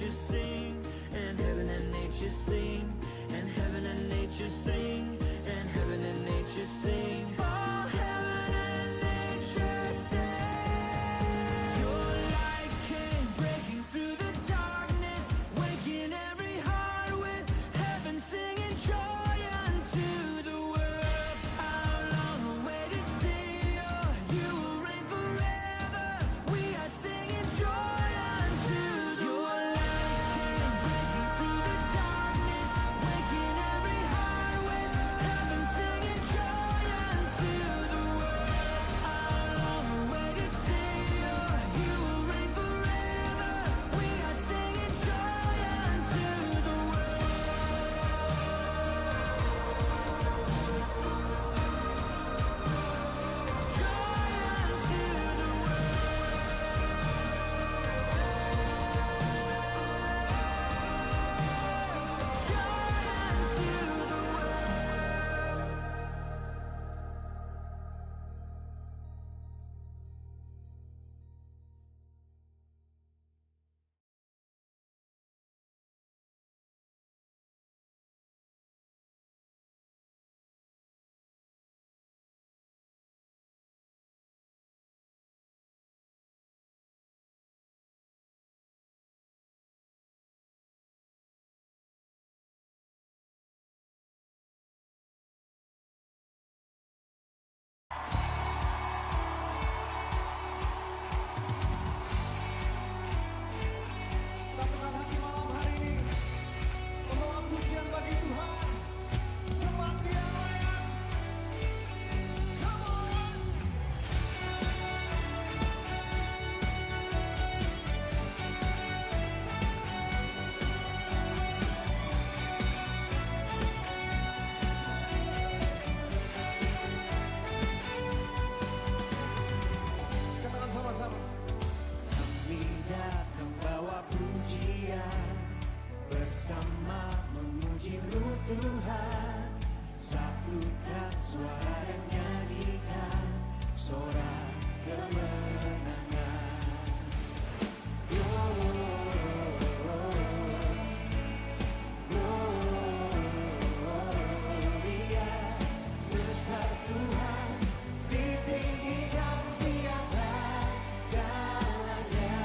nature sing, and heaven and nature sing, and heaven and nature sing, and heaven and nature sing. Oh, heaven and nature sing. Your light came breaking through the darkness, waking every heart with heaven singing joy unto the world. Our long awaited Savior, you will reign forever. We are singing joy unto the world. Your light came breaking through the darkness, waking every heart with heaven singing joy unto the world. Our long awaited Savior, you will reign forever. We are singing joy unto the Satukan hati malam hari ini, membawa pujian bagi Tuhan, sebab Dia layak. Come on. Katakan sama-sama. Kami datang bawa pujian, bersama memuji-Mu Tuhan. Satukan suara dan nyanyikan sorak kemenangan. Gloria, besar Tuhan, ditinggikan di atas segalanya.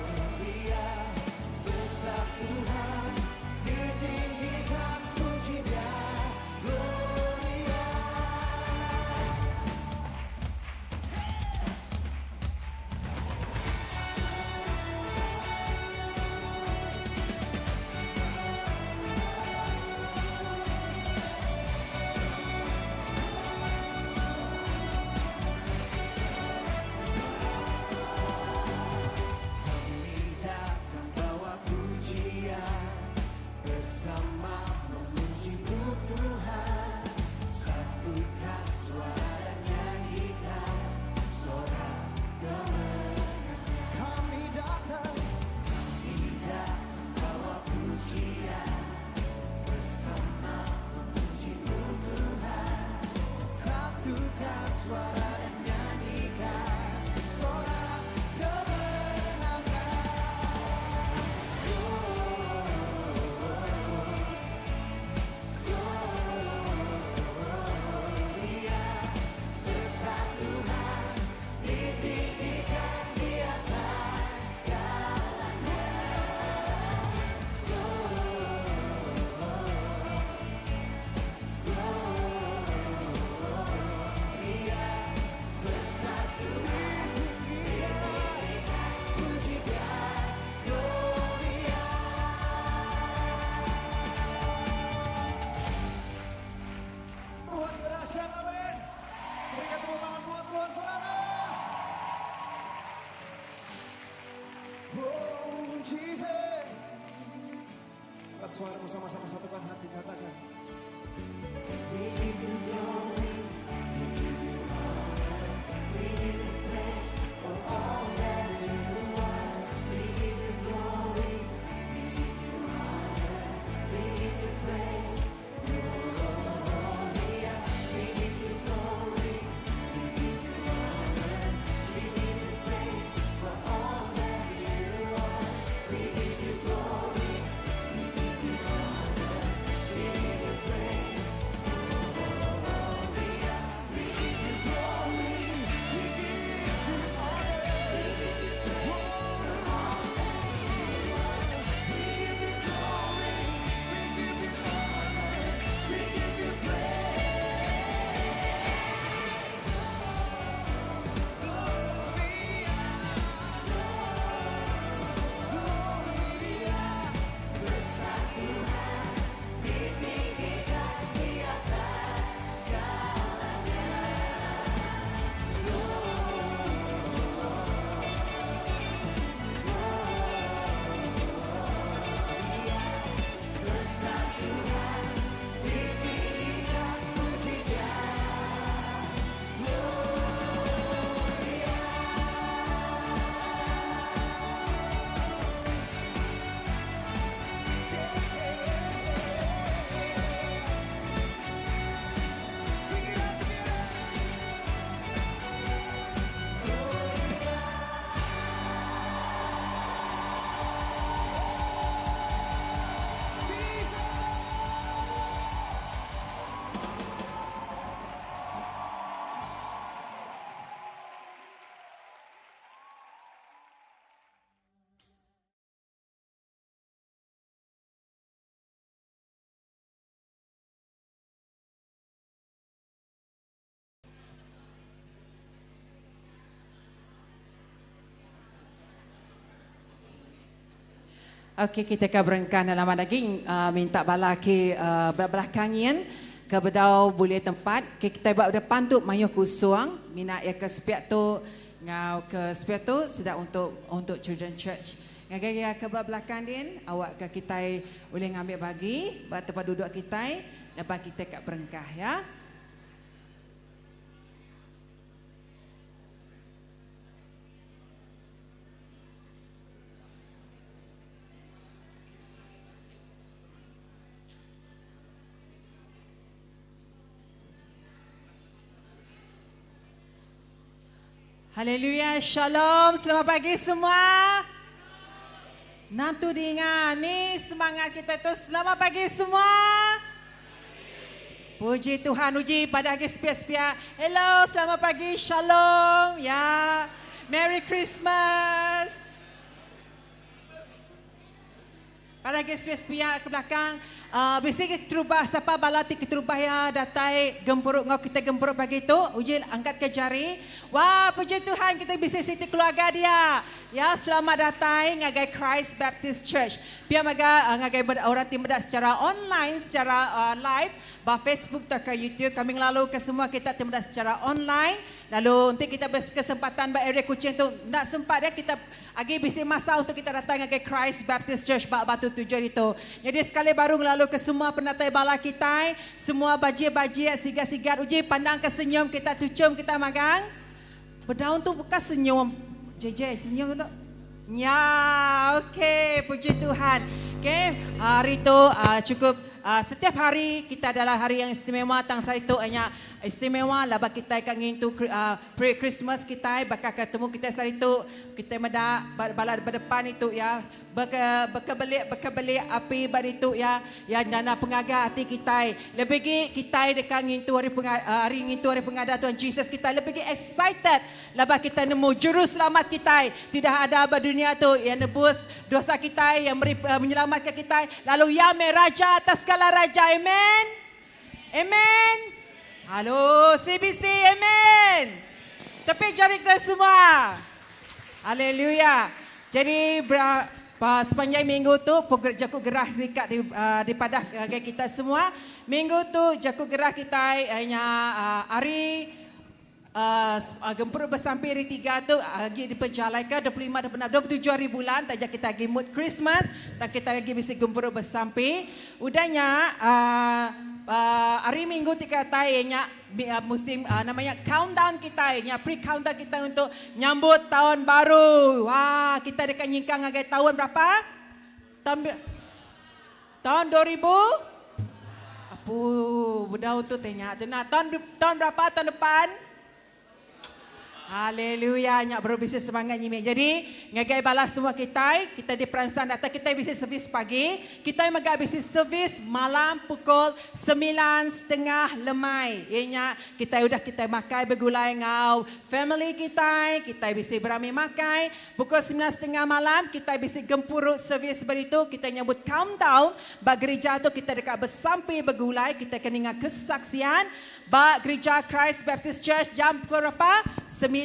Gloria, besar Tuhan, ditinggikan puji-Nya. Gloria. Kami datang bawa pujian, bersama memuji-Mu Tuhan. Satukan suara dan nyanyikan sorak kemenangan. Kami datang, Kami datang bawa pujian, bersama memuji-Mu Tuhan. Satukan suara dan nyanyikan sorak kemenangan. Gloria, besar Tuhan, ditinggikan di atas segalanya. Gloria, besar Tuhan, ditinggikan puji-Nya. Gloria. Tuhan dahsyat, amin. Berikan tepuk tangan buat Tuhan, saudara. Oh, Jesus. Angkat suaramu sama-sama, satukan hati, katakan. We give you glory, we give you honor, we give you praise for all that you are. We give you glory, we give you honor, we give you praise. Gloria, we give you glory, Okey, kita akan berengkan dalam lagi minta bala ke belakangian ke bedau boleh tempat ke kita buat depan tu mayu kusuang minat ya ke sepiak tu ngau ke sepiak tu sedap untuk children church. Ngagaya ke belakang din awak ke kita boleh ngambil bagi buat tempat duduk kita lepas kita kat berengkah ya. Haleluya, shalom, selamat pagi semua. Nanti dengar ni semangat kita tu, selamat pagi semua. Puji Tuhan, uji pada hari sepiak-sepiak. Hello, selamat pagi, shalom. Ya, Merry Christmas. Pada hari sepiak-sepiak ke belakang, bisik keterubah, siapa balati keterubah ya datai gempuruk ngau kita gempuruk pagi tu, uji angkat ke jari. Wah, puji Tuhan kita bisa siti keluarga dia. Ya, selamat datang ngagai Christ Baptist Church. Biar ngagai orang timur secara online, secara live, bah Facebook atau ke YouTube. Kami lalu ke semua kita timur secara online. Lalu nanti kita berkesempatan bah area Kuching tu nak sempat ya kita lagi bisa masa untuk kita datang ngagai Christ Baptist Church bah Batu Tujuh itu. Jadi sekali baru lalu ke semua penatai bala kita, semua baji-baji sigat-sigat uji pandang ke senyum kita tucum kita magang. Berdaun tu bukan senyum. JJ senyum tu. Ya, okey, puji Tuhan. Okey, hari tu cukup setiap hari kita adalah hari yang istimewa. Tangsa itu hanya istimewa lah bagi kita akan into pre-Christmas kita bakal ketemu kita hari itu kita meda bala depan itu ya bekebeli api bar itu ya nana pengaga hati kita lebih kita dekat into hari pengada Tuhan Jesus kita lebih excited lah kita nemu juru selamat kita tidak ada di dunia tu yang nebus dosa kita yang menyelamatkan kita lalu ya meraja atas segala raja amen amen. Halo CBC, amen. Tapi jari kita semua. Haleluya. Jadi sepanjang minggu tu jaku gerah dekat di padah kita semua. Minggu tu jaku gerah kita hanya hari gempur bersampai hari 3 tu lagi diperjalakan 25 hari bulan tajak kita lagi mood Christmas dan kita lagi bisa gempur bersampai. Udahnya hari Minggu tiga tayanya musim namanya countdown kita pre-countdown kita untuk nyambut tahun baru. Wah, kita dekat nyingkang agai tahun berapa? Tahun 2000? Apa budau tu tanya tu. Nah, tahun berapa tahun depan? Haleluya, nyak baru bisa semangat nyimik. Jadi, ngagai balas semua kita diperansang datang kita bisa servis pagi, kita maga bisa servis malam pukul 9:30 lemai. Ianya kita makai bergulai ngau family kita bisa beramai makai. Pukul 9:30 malam kita bisa gempuruk servis beritu, kita nyambut countdown ba gereja tu kita dekat bersampai bergulai, kita kena ingat kesaksian ba gereja Christ Baptist Church jam pukul berapa? 9:30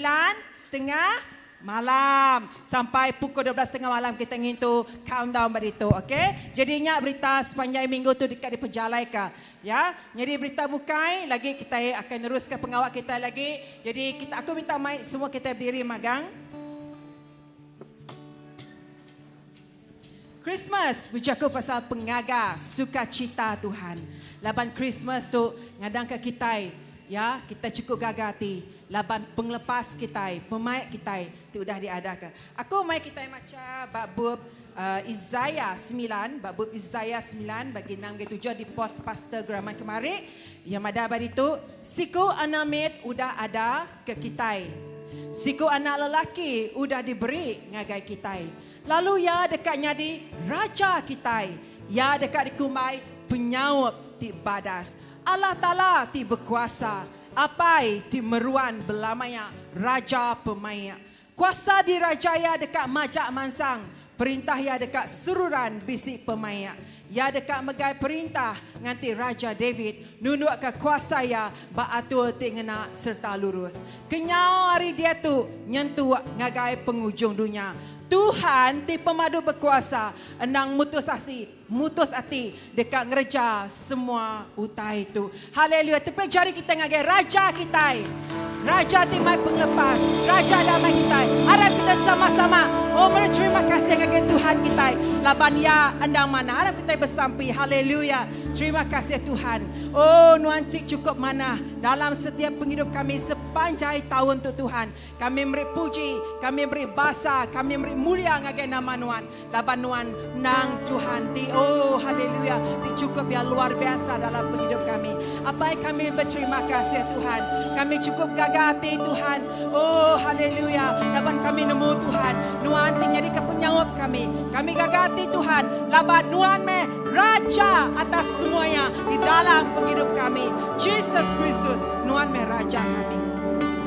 malam sampai pukul 12:30 malam kita ingin tu countdown beritu, okey? Jadi ingat berita sepanjang minggu tu dekat diperjalaikan, ya. Jadi berita bukai lagi kita akan teruskan pengawal kita lagi. Jadi aku minta mic semua kita berdiri magang. Christmas bercakap pasal pengaga sukacita Tuhan. Laban Christmas tu ngadang ke kita, ya, kita cukup gagati. Laban penglepas kita, pemain kita itu sudah diadakan. Aku mai kita macam bab Isaiah 9, bab Isaiah 9 bagi 6-7 di pos pastor Graman kemarin. Yang ada bab itu, siku anamit udah ada ke kita. Siku anak lelaki udah diberi ngagai kita. Lalu ya dekatnya di raja kita. Ya dekat di kumai penyawab ti badas. Allah Ta'ala ti berkuasa. Apai ti meruan belamanya raja pemaya. Kuasa dirajaya dekat majak mansang. Perintah ya dekat sururan bisik pemaya. Ya dekat megai perintah nganti Raja David nunduk ke kuasa ya baatul tengena serta lurus. Kenyau hari dia tu nyentuh ngagai penghujung dunia. Tuhan ti pemadu berkuasa enang mutus hati dekat ngereja semua utai itu. Haleluya. Tepi jari kita ngagai raja kita. Raja ti mai penglepas, Raja damai kita. Harap kita sama-sama. Oh, terima kasih kepada Tuhan kita. Laban ya andang mana. Harap kita bersampai. Haleluya. Terima kasih Tuhan. Oh, nuantik cukup mana dalam setiap penghidup kami sepanjang tahun tu Tuhan. Kami beri puji, kami beri basa, kami beri mulia ngagai nama Nuan. Laban Nuan nang Tuhan ti. Oh, haleluya. Ti cukup yang luar biasa dalam penghidup kami. Apa yang kami berterima kasih Tuhan. Kami cukup gagati Tuhan. Oh, haleluya. Laban kami nemu Tuhan. Nuan ti jadi kepenyawab kami. Kami gagati Tuhan. Laban Nuan me Raja atas semuanya di dalam penghidup kami. Jesus Kristus, Nuan me Raja kami.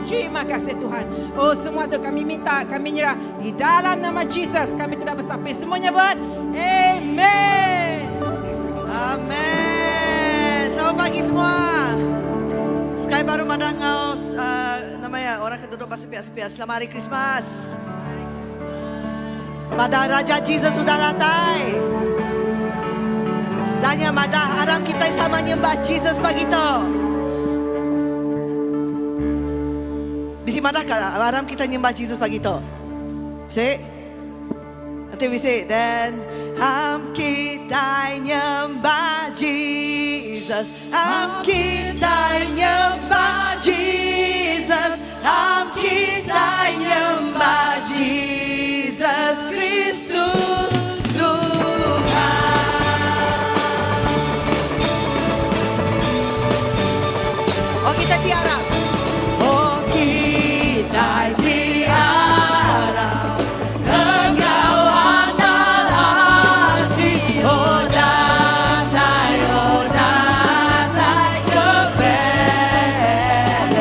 Terima kasih Tuhan. Oh, semua tu kami minta, kami nyerah di dalam nama Jesus. Kami tidak bersampai semuanya buat. Amen. Amin. Selamat pagi semua. Sekali baru madang ngau namanya orang keduduk bersepiak-sepiak. Selamat Hari Christmas. Pada Raja Jesus sudah ratai. Dan yang madah haram kita sama nyembah Jesus pagi tu. Bisi madah haram kita nyembah Jesus pagi tu. Bisa? Nanti bisa. Dan ham kita nyembah Jesus. Ham kita nyembah Jesus. Ham kita nyembah Jesus Kristus Tuhan. Oh, kita tiarap. Oh, kita tiarap. Engkau andal hati. Oh, datai ke Bethlehem.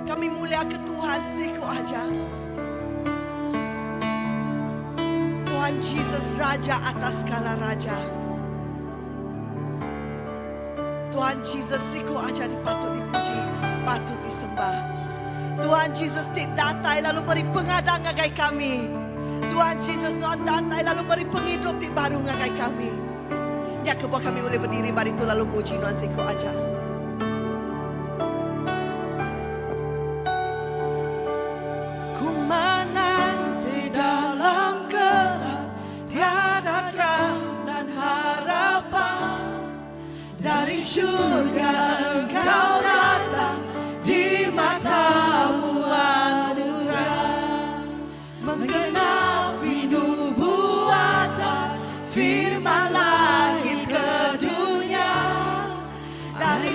Kami muliakan Tuhan siku aja. Tuhan Yesus Raja atas segala raja. Tuhan Yesus siku aja dipatut dipuji, patut disembah. Tuhan Yesus datai lalu beri pengadang ngagai kami. Tuhan Yesus nuan datai lalu beri penghidup di baru ngagai kami. Ya kebuah kami boleh berdiri pada itu lalu muji nuan siku aja. Ku menanti dalam gelap, tiada terang dan harapan. Dari surga Engkau datang, di matamu anugerah, menggenapi nubuatan, firman lahir ke dunia. Dari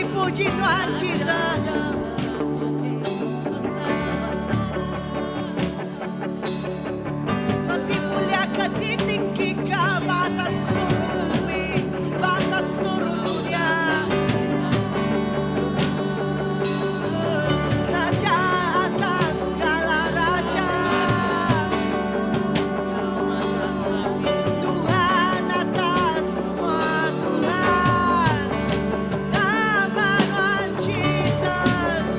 dipuji Tuhan Jesus. Tuhan dimuliakan, ditinggikan batas seluruh bumi, batas seluruh dunia. Raja atas segala raja, Tuhan atas semua Tuhan. Nama Tuhan Jesus.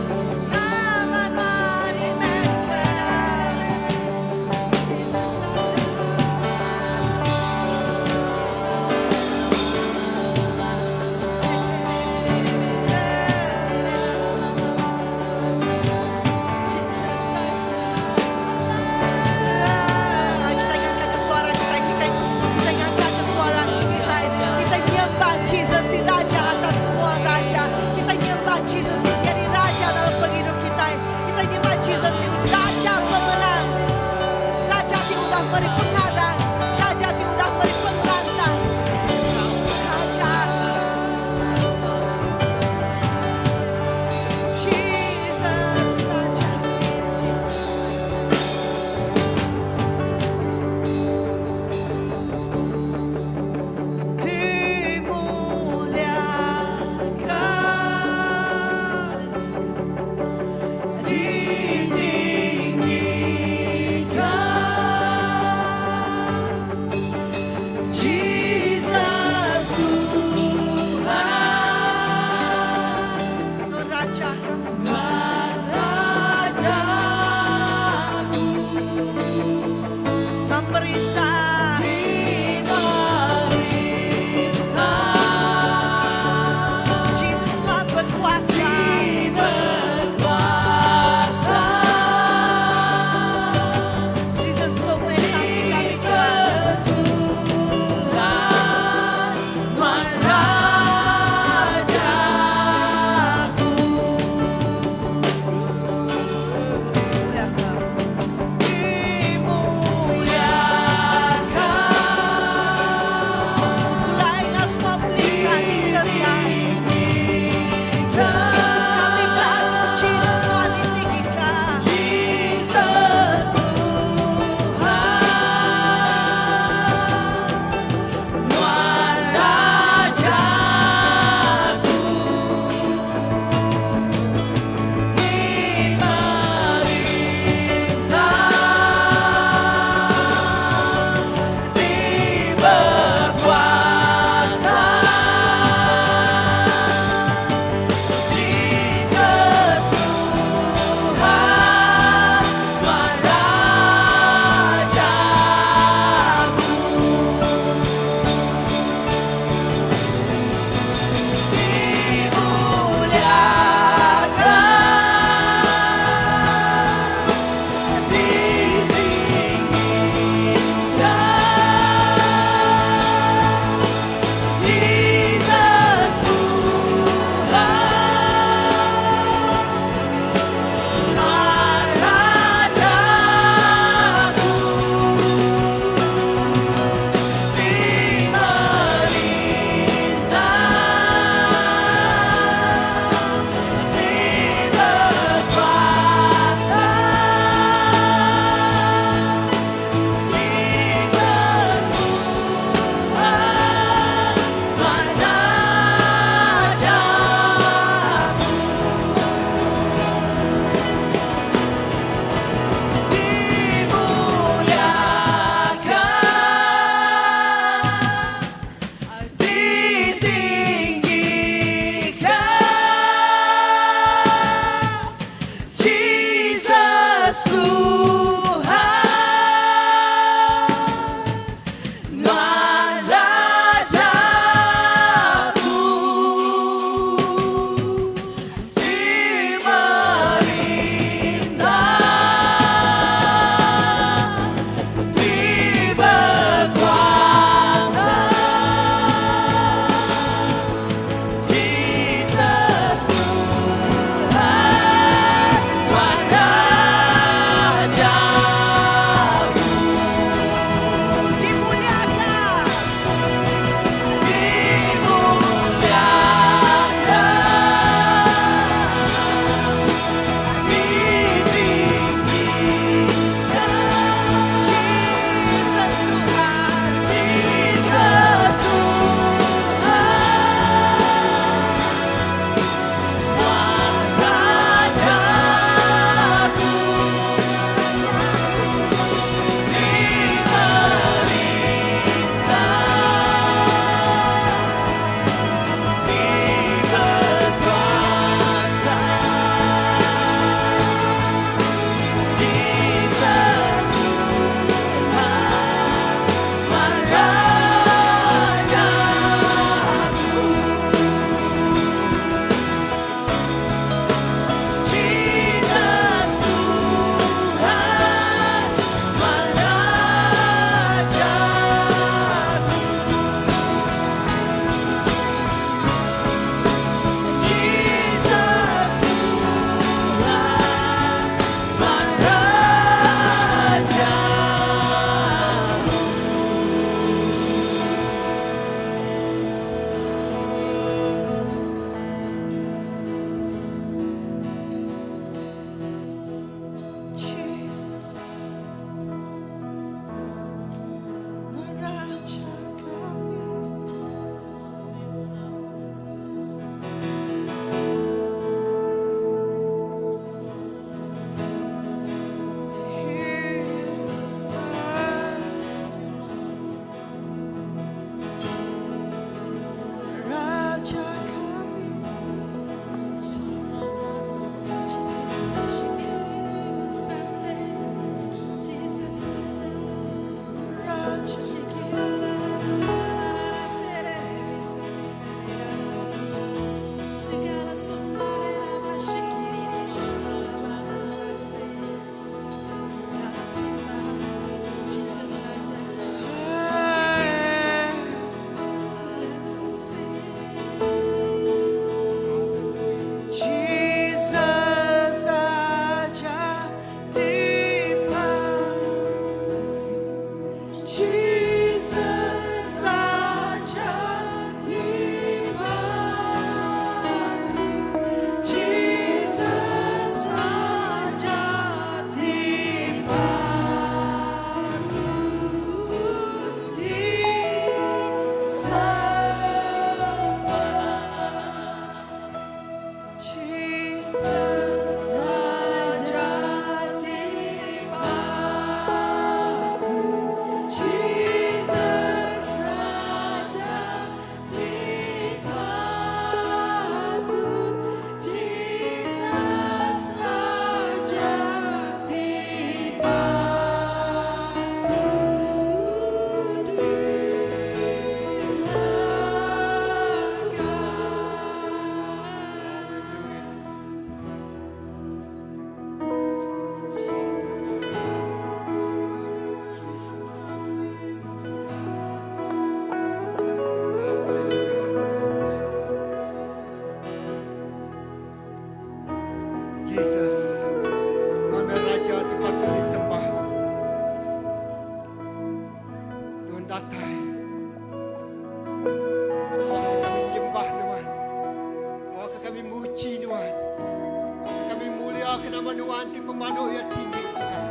mulia ke nama Nuhan ti pemanu ya tinggi Tuhan.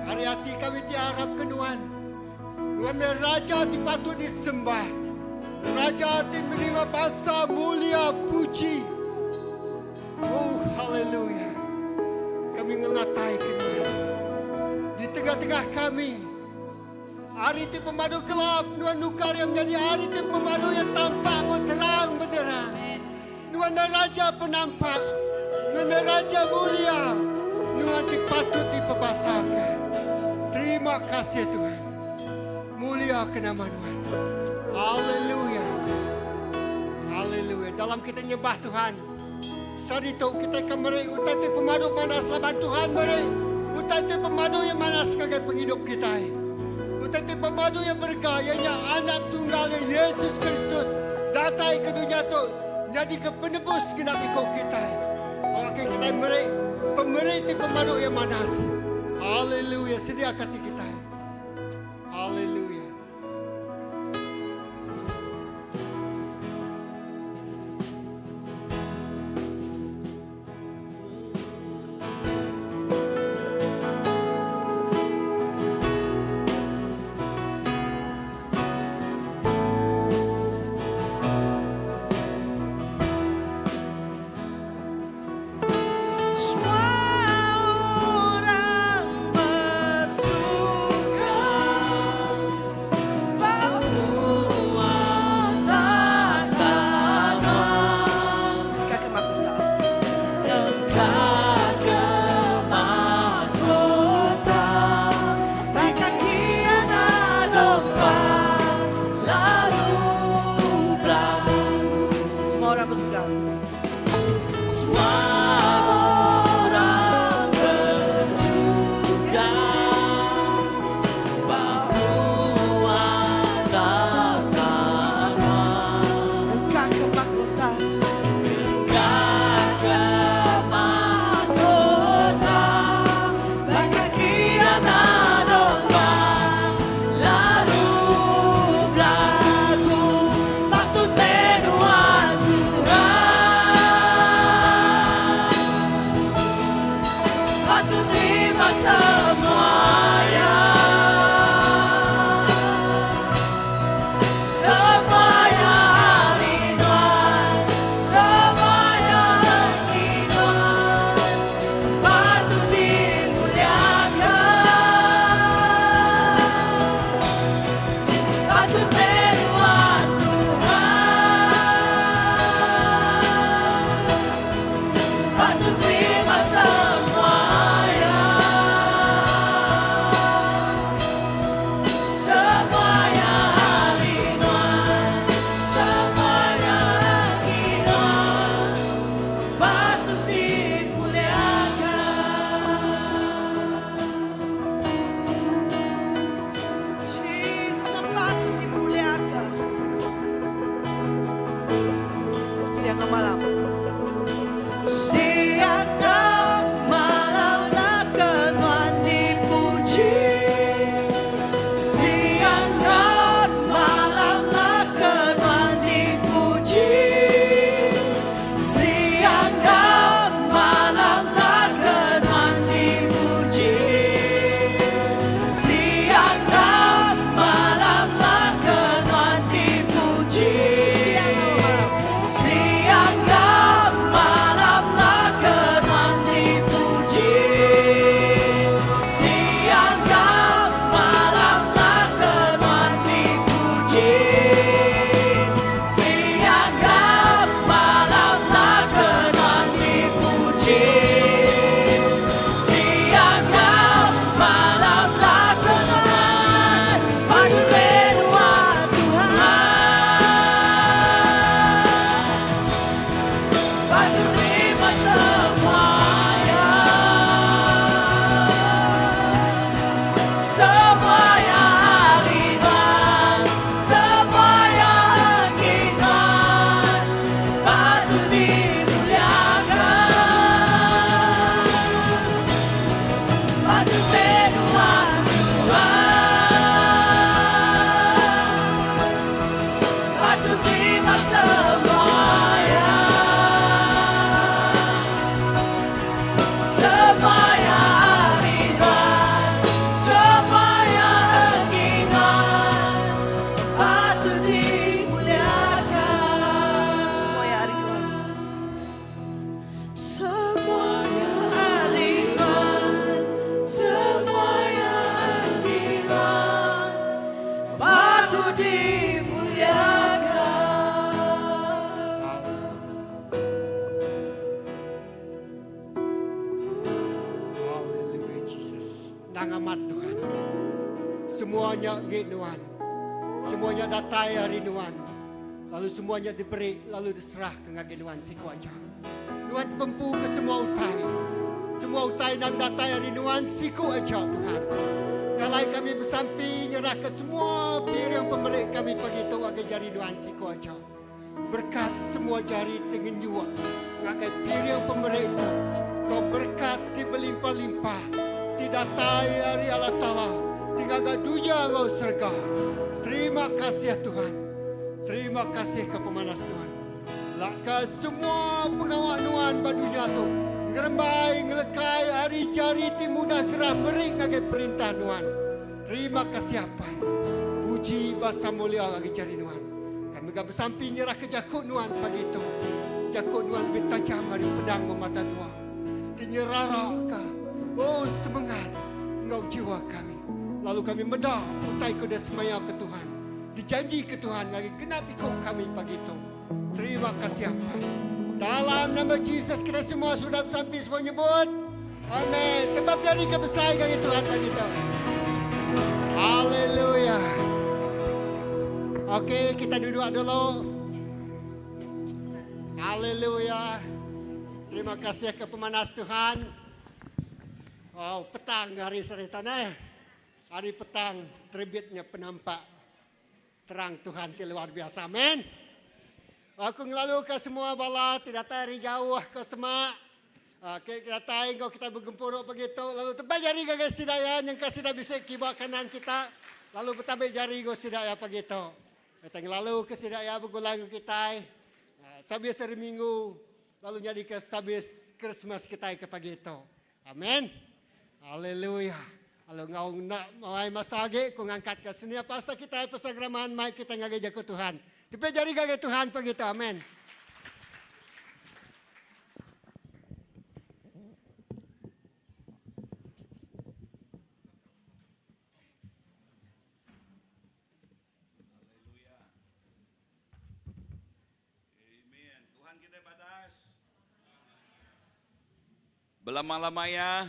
Hari hati kami tiarap ke Nuhan. Nuhan Raja ti patut disembah. Raja ti menerima bangsa mulia puji. Oh haleluya. Kami mengatai ke Nuhan. Di tengah-tengah kami. Hari ti pemadu gelap. Nuhan nukar yang menjadi hari ti pemadu yang tampak terang benderang. Nuhan Raja penampak. Nuhan Raja mulia. Nuhan patut diperbasakan. Terima kasih Tuhan. Mulia ke nama Tuhan. Haleluya. Haleluya. Dalam kita nyembah Tuhan. Saat itu kita akan meri utai pemadu mana selamat Tuhan meri. Utai pemadu yang mana sebagai penghidup kita. Utai pemadu yang bergayanya anak tunggalnya Yesus Kristus. Datang ke dunia itu. Jadi ke penebus genap ikut kita. Oke kita meri. Pemeri pemadu yang manas. Haleluya. Sediakan hati kita. Haleluya. Patut terima semuanya. Semuanya ringan, semuanya ringan, patut dimuliakan. Semuanya ringan, semuanya ringan, semuanya ringan, patut dimuliakan. Haleluya Jesus. Nang amat Tuhan. Semuanya Tuhan. Semuanya datai hari Tuhan. Lalu semuanya diberi, lalu diserah ke Tuhan si kuaca. Tuhan pempu ke semua utai. Semua utai nang datai hari Tuhan si kuaca Tuhan. Ngalai kami bersampi nyerah ke semua piring pemberi kami pagi itu agar jari Tuhan si kuaca. Berkat semua jari dengan jua. Ngagai piring pemberi itu. Kau berkati berlimpah-limpah. Tidak tai hari Allah Ta'ala. Tinggal gaduja kau serga. Terima kasih Tuhan. Terima kasih ke pemanas Tuhan. Lakkan semua pengawal Tuhan pada dunia tu. Ngerembai, ngelekai hari cari mudah gerah beri ngagai perintah Tuhan. Terima kasih apa. Puji bahasa mulia ngagai cari Tuhan. Kami gak bersampi nyerah ke jakut Tuhan pagi itu. Jakut Tuhan lebih tajam dari pedang memata Tuhan. Dinyerara ka. Oh semangat engkau jiwa kami. Lalu kami medah utai ke semaya ke Tuhan. Dijanji ke Tuhan lagi genap ikut kami pagi itu. Terima kasih apa. Dalam nama Yesus kita semua sudah sampai semua nyebut. Amin. Sebab dari kebesar kami Tuhan pagi itu. Haleluya. Okey, kita duduk dulu. Haleluya. Terima kasih ke pemanas Tuhan. Wow, petang hari seritan Hari petang terbitnya penampak terang Tuhan yang luar biasa. Amin. Aku ngelalu ke semua bala, tidak dari jauh ke semak. Kita tahu kita bergempuruk begitu. Lalu tebal jari gagal sidaya yang kasih dah bisa kibak kanan kita. Lalu betabik jari go sidaya begitu. Kita ngelalu ke sidaya bergulang kita. Sabis hari Minggu. Lalu jadi ke sabis Christmas kita ke pagi itu. Amin. Haleluya. Kalau ngau nak mawai masage ku ngangkat ke sini pasta kita pesagraman mai kita ngageja ke Tuhan. Dipejari gage Tuhan pagi itu. Amin. Amen. Tuhan kita badas. Belama-lama ya.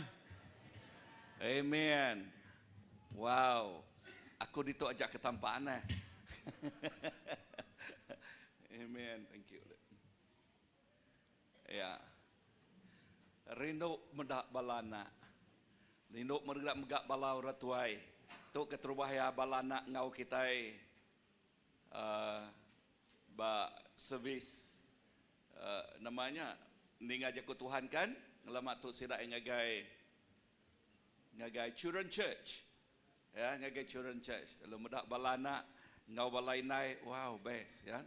Amen. Wow. Aku dito ajak ke tampaan Amen. Thank you. Ya. Rindu medak balana. Rindu megak balau ratuai. Tu keterubahaya balana ngau kitai. Ba servis namanya ningaja ku Tuhan kan ngelamat tu sida ngagai children church ya ngagai children church lalu medak balana ngau balainai wow best ya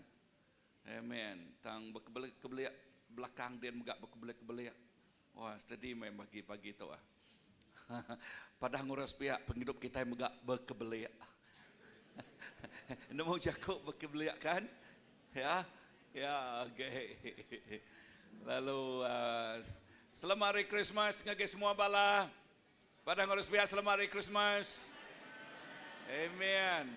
amen tang berkebelik belakang dia megak berkebelik wah steady main pagi tu pada nguras pihak penghidup kita megak berkebelik nemu Jakub berkebelik kan ya okay. Lalu selamat Hari Christmas ngagai semua bala. Padang harus biasa selamat Hari Christmas. Amen.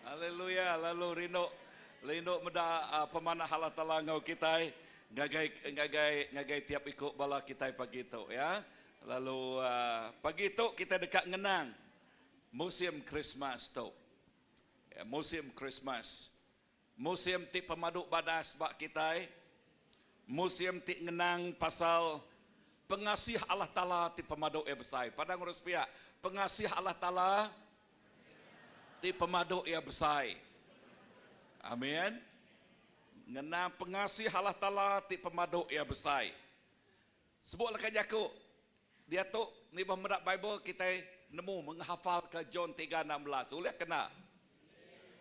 Haleluya. Lalu rindu meda pemanah Allah Taala ngau kita ngagai tiap ikut bala kita pagi itu ya. Lalu pagi itu kita dekat ngenang musim Christmas tu. Ya, musim Christmas. Musim ti pemaduk badas bak kita. Musim ti ngenang pasal pengasih Allah Ta'ala ti pemaduk ia besar. Pada ngurus pihak, pengasih Allah Ta'ala ti pemaduk ia besar. Amin. Ngenang pengasih Allah Ta'ala ti pemaduk ia besar. Sebutlah kajaku. Dia tu, ni medak Bible kita nemu menghafal ke John 3:16. Boleh kena?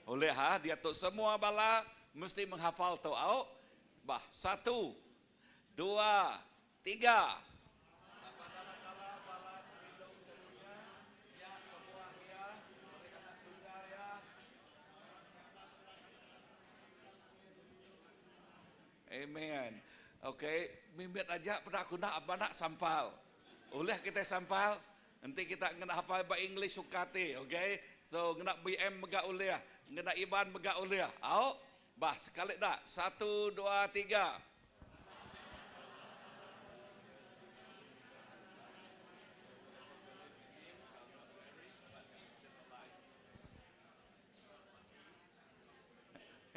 Boleh ha? Dia tu semua bala mesti menghafal tu. Bah, 1, 2, 3. Amen. Okay, mimit aja pada aku nak apa nak sampal. Oleh kita sampal, nanti kita kena hafal bahasa English sukati, okay? So kena BM megak oleh, kena Iban megak oleh. Au, bah sekali dah. 1, 2, 3.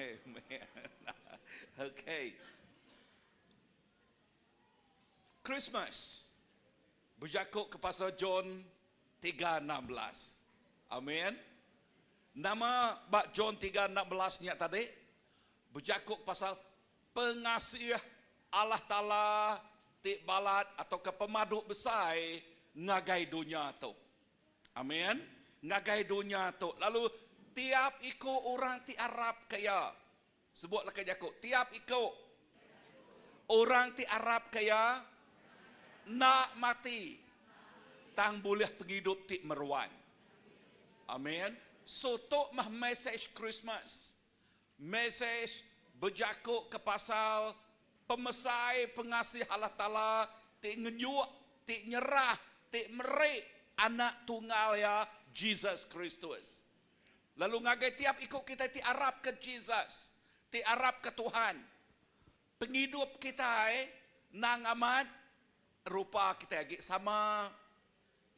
Amen. Okay. Christmas. Berjakut ke pasal John 3:16. Amin. Nama bak John 3:16 nya tadi berjakut pasal pengasih Allah Taala ti balat atau ke pemaduk besar ngagai dunia tu. Amin. Ngagai dunia tu. Lalu tiap ikut orang ti Arab kaya. Sebutlah ke jakut. Tiap ikut orang ti Arab kaya nak mati tang boleh penghidup ti meruan. Amin. So tu mah message Christmas. Message berjakut ke pasal pemesai pengasih Allah Taala ti ngenyuk, ti nyerah, ti merik anak tunggal ya Jesus Kristus. Lalu ngagai tiap ikut kita ti Arab ke Jesus, ti Arab ke Tuhan. Penghidup kita nang amat rupa kita agak sama.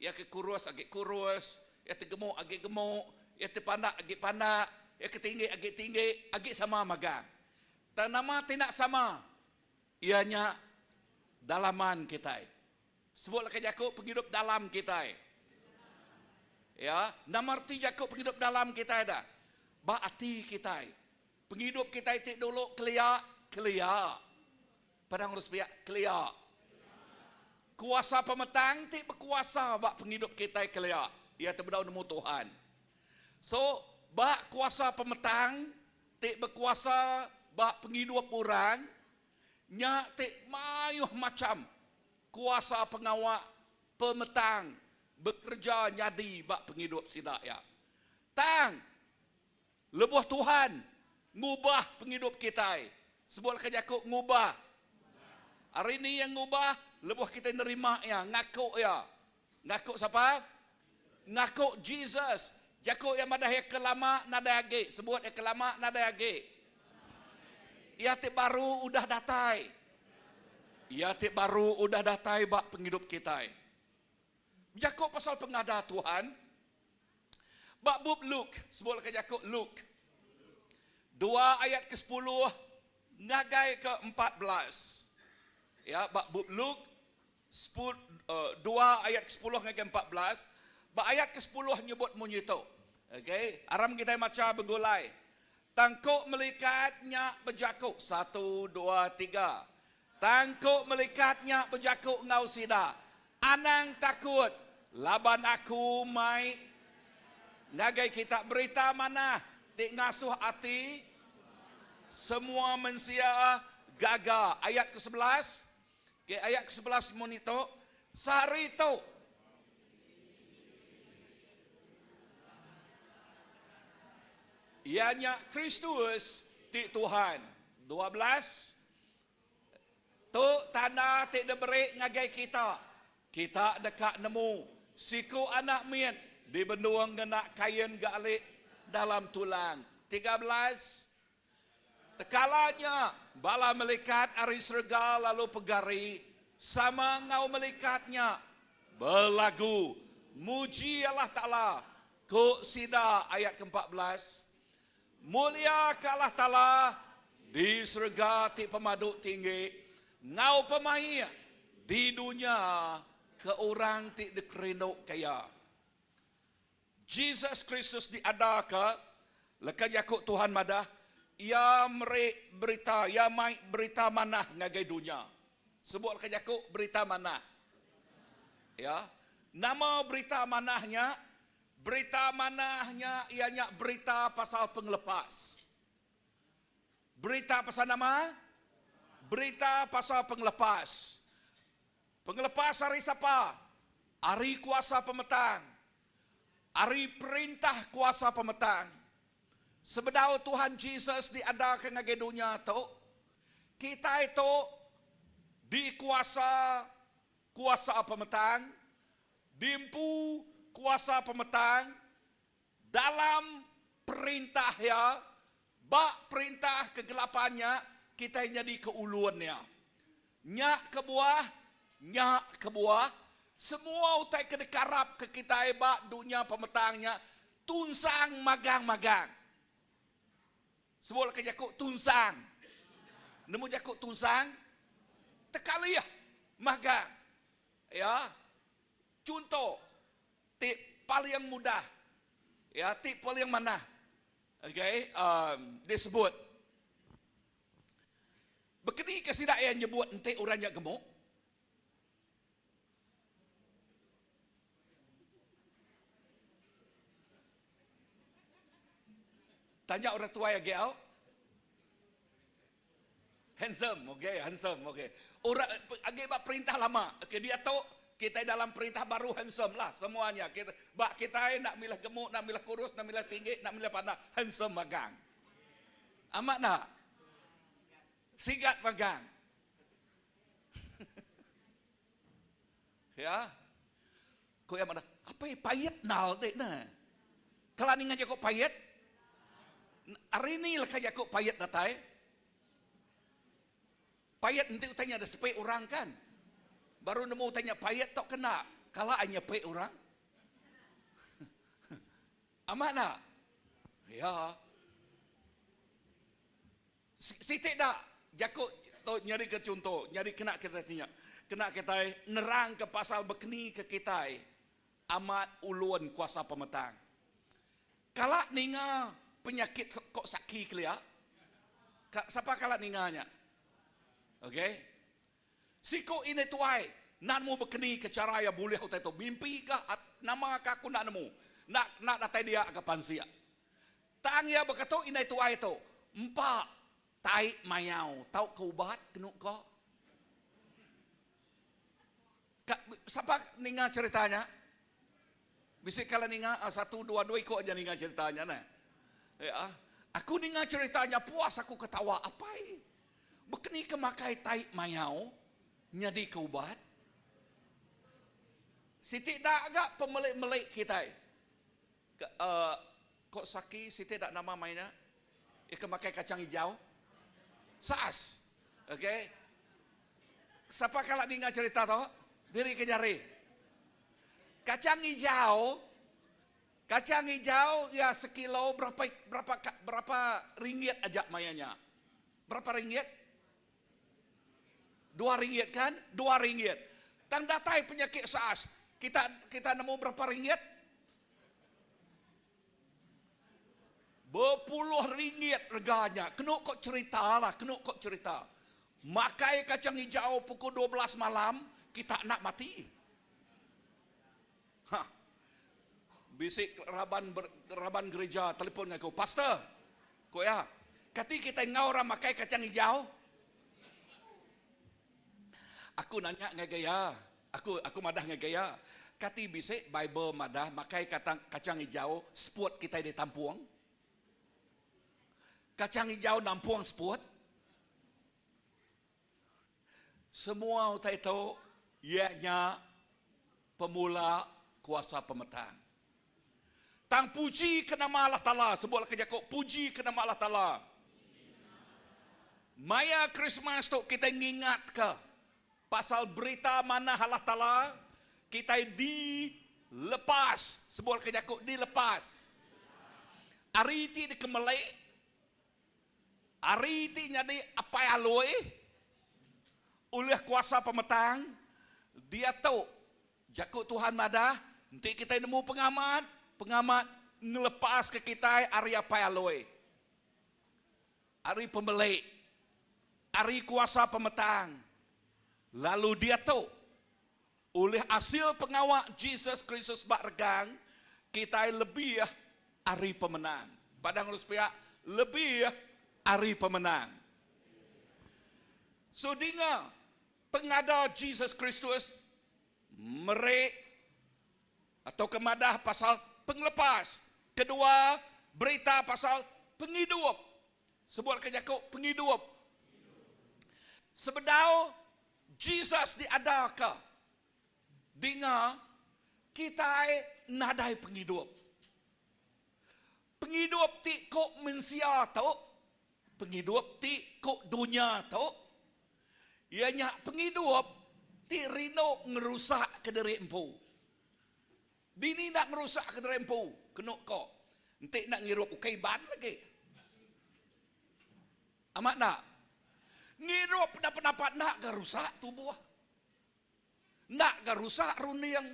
Ya ke kurus agak kurus, ya te gemuk agak gemuk, ya te pandak agak pandak, ya ke tinggi agak sama magang. Dan nama tidak sama. Ianya dalaman kita. Sebutlah ke Yakub penghidup dalam kita. Ya, nama arti Yakub penghidup dalam kita dah. Ba hati kita. Penghidup kita itu dulu kelia. Padang harus biak kelia. Kuasa pemetang ti berkuasa bak penghidup kita kelia. Ia terbedau nemu Tuhan. So, bak kuasa pemetang ti berkuasa bak penghidup orang nya ti mayuh macam kuasa pengawak pemetang bekerja nyadi bak penghidup sidak ya. Tang lebuh Tuhan ngubah penghidup kita. Sebut ke Yakub ngubah. Hari ini yang ngubah lebuh kita nerima ya, ngaku ya. Ngaku siapa? Ngaku Jesus. Jakub yang madah ya kelama nada age. Sebut ya kelama nada age. Ia ti baru udah datai. Ia ti baru udah datai bak penghidup kita. Jakub pasal pengada Tuhan. Bak bub Luke. Sebut ke Jakub Luke. 2 ayat ke-10 ngagai ke-14. Ya, bak bub Luke 2 ayat ke-10 ngagai 14. Bak ayat ke-10 nyebut munyito. Okey, aram kita maca begulai. Tangkuk melikatnya berjakuk 1, 2, 3. Tangkuk melikatnya berjakuk ngau sida. Anang takut laban aku mai ngagai kita berita mana ti ngasuh hati semua manusia gagal. Ayat ke-11. Okay, ayat ke-11 monito. Sehari itu ianya Kristus ti Tuhan. 12. Tu tanda ti diberi ngagai kita. Kita dekat nemu siku anak mien di benduang genak kain galik dalam tulang. 13. Tekalanya bala malaikat ari surga lalu pegari sama ngau malaikatnya berlagu muji Allah Ta'ala. Ku sida ayat ke-14. Mulia ke Allah Ta'ala di surga ti pemaduk tinggi. Ngau pemain di dunia ke orang ti dikerinuk kaya. Jesus Kristus diadaka lekat Yakub Tuhan madah. Ia merik berita, ia mai berita manah ngagai dunia. Sebut ke Yakub berita manah. Ya. Nama berita manahnya ianya berita pasal penglepas. Berita pasal nama? Berita pasal penglepas. Penglepas hari siapa? Hari kuasa pemetang. Hari perintah kuasa pemetang. Sebedau Tuhan Jesus diadakan ngagai dunia tu, kita itu kuasa pemetang, dimpu kuasa pemetang dalam perintah ya, bak perintah kegelapannya kita jadi keuluannya. Nyak ke buah, semua utai kedekarap ke kita bak dunia pemetangnya, tunsang magang-magang. Sebuah ke jakuk tunsang. Nemu jakuk tunsang, tekali ya, magang. Ya, contoh, tip paling mudah. Ya, tip paling mana? Okay, disebut. Begini kesidak yang nyebut ente orangnya gemuk. Tanya orang tua ya gel. Handsome, okay, handsome, okay. Orang agak perintah lama, okay, dia tahu kita dalam perintah baru handsome lah semuanya. Kita nak milah gemuk, nak milah kurus, nak milah tinggi, nak milah pandai, handsome magang. Amat nak? Sigat magang. Ya. Kau yang mana? Apa yang payet nal dek na? Kalau ni ngajak kau payet, hari ni lah kajak kau payet datai. Payet nanti tanya ada sepek orang kan? Baru nemu tanya payet tak kena. Kalau hanya pek orang. Amat nak? Ya. Sitik tak? Jakut nyari ke contoh. Nyari kena kita tanya. Kena kita nerang ke pasal bekni ke kita. Amat uluan kuasa pemetang. Kalau ninga penyakit kok sakit kelia. Siapa kalau ninganya? Okay. Siko ini tuai. Nanmu bekeni ke cara ya boleh utai tu. Mimpi ka nama ka aku nak nemu. Nak datai dia ke pansia. Tang ya berkata ini tuai tu. Empat tai mayau. Tahu ke ubat kenuk kau? Siapa ninga ceritanya? Bisik kalau ninga 1, 2, 2 ikut aja ninga ceritanya nah. Ya. Aku ninga ceritanya puas aku ketawa apa ini? Bekeni kemakai tai mayau, nyadi ke ubat. Siti tak agak pemelik-melik kita. Kok sakit, siti tak nama mainnya? Kemakai kacang hijau. Saas. Okay. Siapa kalau dengar cerita tu? Diri ke jari. Kacang hijau ya sekilo berapa ringgit aja mayanya? Berapa ringgit? 2 ringgit kan? 2 ringgit. Tang datai penyakit SARS. Kita nemu berapa ringgit? Berpuluh ringgit reganya. Kenuk kok cerita lah. Kenuk kok cerita. Makai kacang hijau pukul 12 malam. Kita nak mati. Bisik raban gereja. Telefon dengan aku. Pastor. Kok ya? Kati kita ngau orang makai kacang hijau. Aku nanya dengan gaya. Aku madah dengan gaya. Kati bisik Bible madah makai kacang hijau sport kita di tampuang. Kacang hijau nampuang sport. Semua utai itu ianya pemula kuasa pemetang. Tang puji ke nama Allah Ta'ala. Sebuah kerja kok puji ke nama Allah Ta'ala. Maya Christmas tu kita ingat ke pasal berita mana Allah Ta'ala kita dilepas. Sebuah kerja kok dilepas. Hari itu dikemelek. Hari itu jadi apa yang aloi oleh kuasa pemetang. Dia tahu jakut Tuhan madah. Nanti kita nemu pengamat ngelepas ke kita hari apa yang aloi. Hari pembeli. Hari kuasa pemetang. Lalu dia tahu oleh hasil pengawal Jesus Kristus bak regang kita lebih hari pemenang. Padang urus pihak lebih hari pemenang. So dengar pengada Jesus Kristus merek atau kemadah pasal penglepas. Kedua berita pasal penghidup. Sebuah kejakuk penghidup. Sebedau Jesus diadaka. Dengar kita nadai penghidup. Penghidup ti kok mensia tau. Penghidup ti kok dunia tau. Ianya penghidup ti rino ngerusak ke diri empu. Bini nak ngerusak ke diri empu. Kena kok. Nanti nak ngirup ukai ban lagi. Amat nak. Ngirup pendapat nak garusak tubuh. Nak garusak runi yang